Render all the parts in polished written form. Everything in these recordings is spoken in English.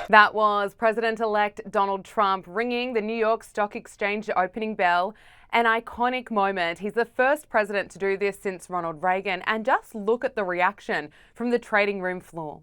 That was President-elect Donald Trump ringing the New York Stock Exchange opening bell. An iconic moment. He's the first president to do this since Ronald Reagan. And just look at the reaction from the trading room floor.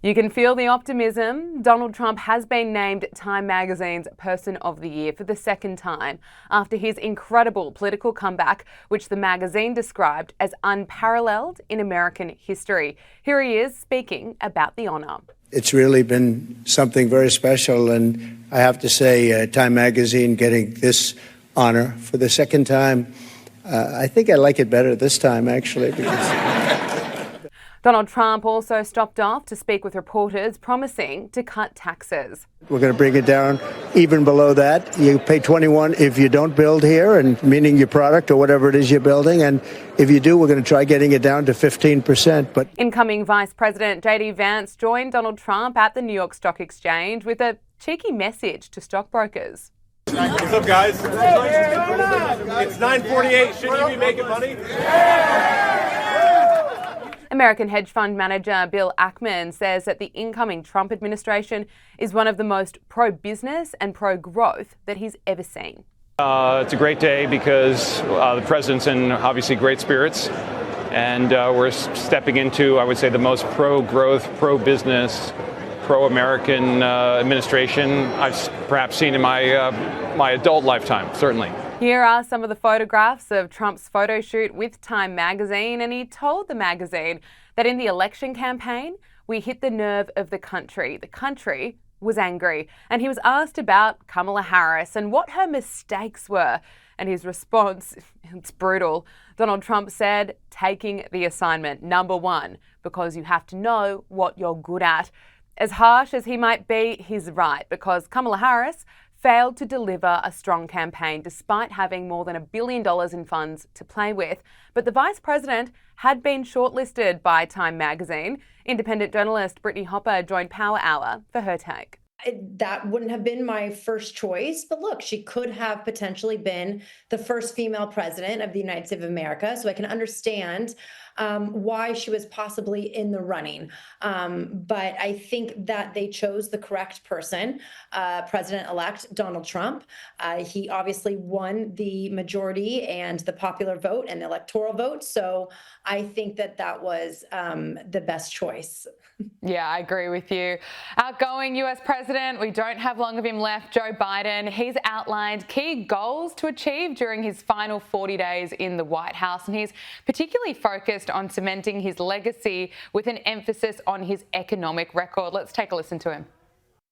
You can feel the optimism. Donald Trump has been named Time Magazine's Person of the Year for the second time after his incredible political comeback, which the magazine described as unparalleled in American history. Here he is speaking about the honour. It's really been something very special, and I have to say, Time Magazine getting this honor for the second time, I think I like it better this time, actually, because... Donald Trump also stopped off to speak with reporters, promising to cut taxes. We're going to bring it down even below that. You pay 21 if you don't build here, and meaning your product or whatever it is you're building. And if you do, we're going to try getting it down to 15%. But incoming Vice President J.D. Vance joined Donald Trump at the New York Stock Exchange with a cheeky message to stockbrokers. What's up, guys? It's 9:48. Shouldn't you be making money? American hedge fund manager Bill Ackman says that the incoming Trump administration is one of the most pro-business and pro-growth that he's ever seen. It's a great day because the president's in obviously great spirits, and we're stepping into, I would say, the most pro-growth, pro-business, pro-American administration I've perhaps seen in my adult lifetime, certainly. Here are some of the photographs of Trump's photo shoot with Time Magazine, and he told the magazine that in the election campaign, we hit the nerve of the country. The country was angry, and he was asked about Kamala Harris and what her mistakes were. And his response, it's brutal. Donald Trump said, taking the assignment, number one, because you have to know what you're good at. As harsh as he might be, he's right, because Kamala Harris failed to deliver a strong campaign despite having more than $1 billion in funds to play with. But the vice president had been shortlisted by Time Magazine. Independent journalist Brittany Hopper joined Power Hour for her take. That wouldn't have been my first choice, but look, she could have potentially been the first female president of the United States of America, so I can understand why she was possibly in the running. But I think that they chose the correct person, President-elect Donald Trump. He obviously won the majority and the popular vote and the electoral vote, so I think that that was the best choice. Yeah, I agree with you. Outgoing US President, we don't have long of him left, Joe Biden. He's outlined key goals to achieve during his final 40 days in the White House, and he's particularly focused on cementing his legacy with an emphasis on his economic record. Let's take a listen to him.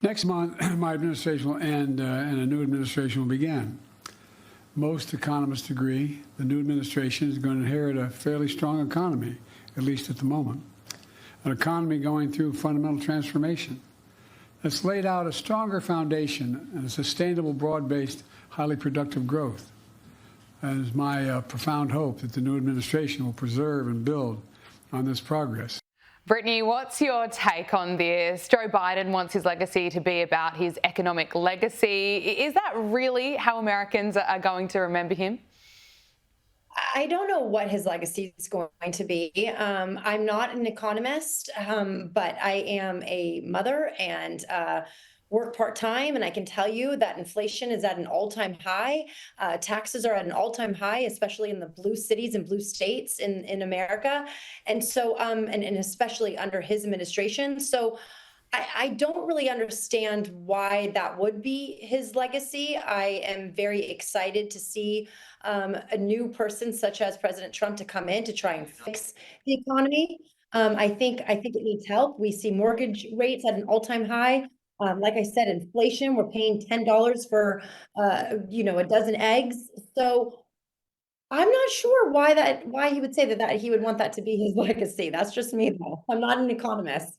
Next month, my administration will end and a new administration will begin. Most economists agree the new administration is going to inherit a fairly strong economy, at least at the moment. An economy going through fundamental transformation that's laid out a stronger foundation and a sustainable, broad-based, highly productive growth. And it's my profound hope that the new administration will preserve and build on this progress. Brittany, what's your take on this? Joe Biden wants his legacy to be about his economic legacy. Is that really how Americans are going to remember him? I don't know what his legacy is going to be. I'm not an economist, but I am a mother and work part-time, and I can tell you that inflation is at an all-time high. Taxes are at an all-time high, especially in the blue cities and blue states in America. And so, and especially under his administration. So I don't really understand why that would be his legacy. I am very excited to see a new person such as President Trump to come in to try and fix the economy. I think it needs help. We see mortgage rates at an all-time high. Like I said, inflation, we're paying $10 for a dozen eggs. So I'm not sure why he would say that he would want that to be his legacy. That's just me though. I'm not an economist.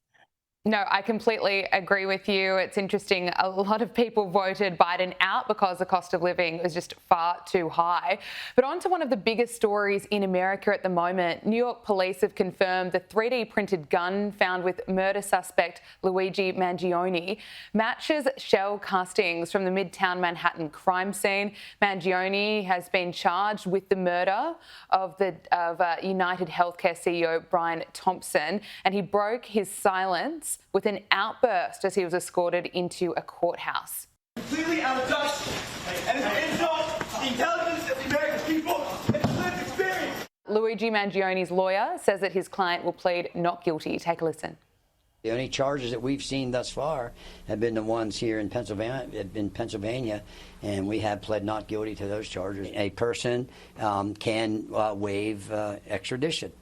No, I completely agree with you. It's interesting. A lot of people voted Biden out because the cost of living was just far too high. But on to one of the biggest stories in America at the moment. New York police have confirmed the 3D printed gun found with murder suspect Luigi Mangione matches shell castings from the Midtown Manhattan crime scene. Mangione has been charged with the murder of United Healthcare CEO Brian Thompson, and he broke his silence with an outburst as he was escorted into a courthouse. Completely out of touch, and it's an insult to the intelligence of the American people and the lived experience. Luigi Mangione's lawyer says that his client will plead not guilty. Take a listen. The only charges that we've seen thus far have been the ones here in Pennsylvania, and we have pled not guilty to those charges. A person can waive extradition.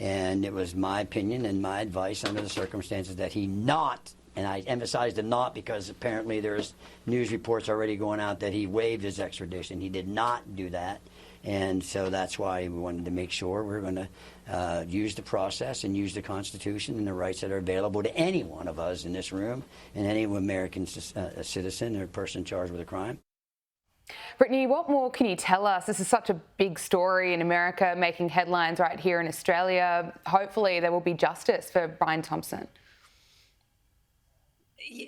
And it was my opinion and my advice under the circumstances that he not, and I emphasize the not because apparently there's news reports already going out that he waived his extradition. He did not do that. And so that's why we wanted to make sure we're going to use the process and use the Constitution and the rights that are available to any one of us in this room and any American citizen or person charged with a crime. Brittany, what more can you tell us? This is such a big story in America, making headlines right here in Australia. Hopefully there will be justice for Brian Thompson.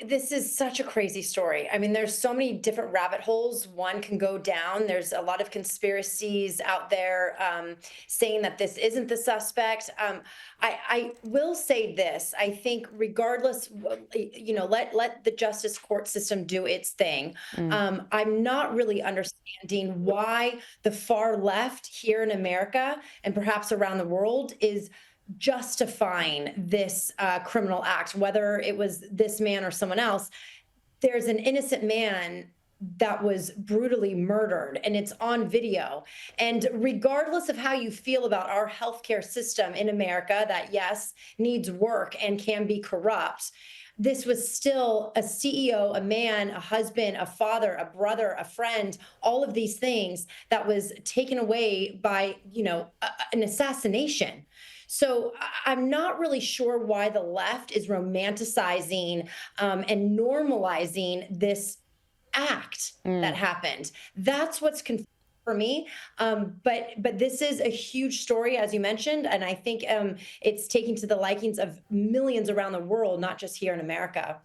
This is such a crazy story. I mean, there's so many different rabbit holes one can go down. There's a lot of conspiracies out there saying that this isn't the suspect. I will say this. I think regardless, let the justice court system do its thing. I'm not really understanding why the far left here in America and perhaps around the world is justifying this criminal act, whether it was this man or someone else. There's an innocent man that was brutally murdered, and it's on video. And regardless of how you feel about our healthcare system in America, that yes, needs work and can be corrupt, this was still a CEO, a man, a husband, a father, a brother, a friend, all of these things that was taken away by, an assassination. So I'm not really sure why the left is romanticizing and normalizing this act that happened. That's what's confusing for me. But this is a huge story, as you mentioned, and I think it's taking to the likings of millions around the world, not just here in America.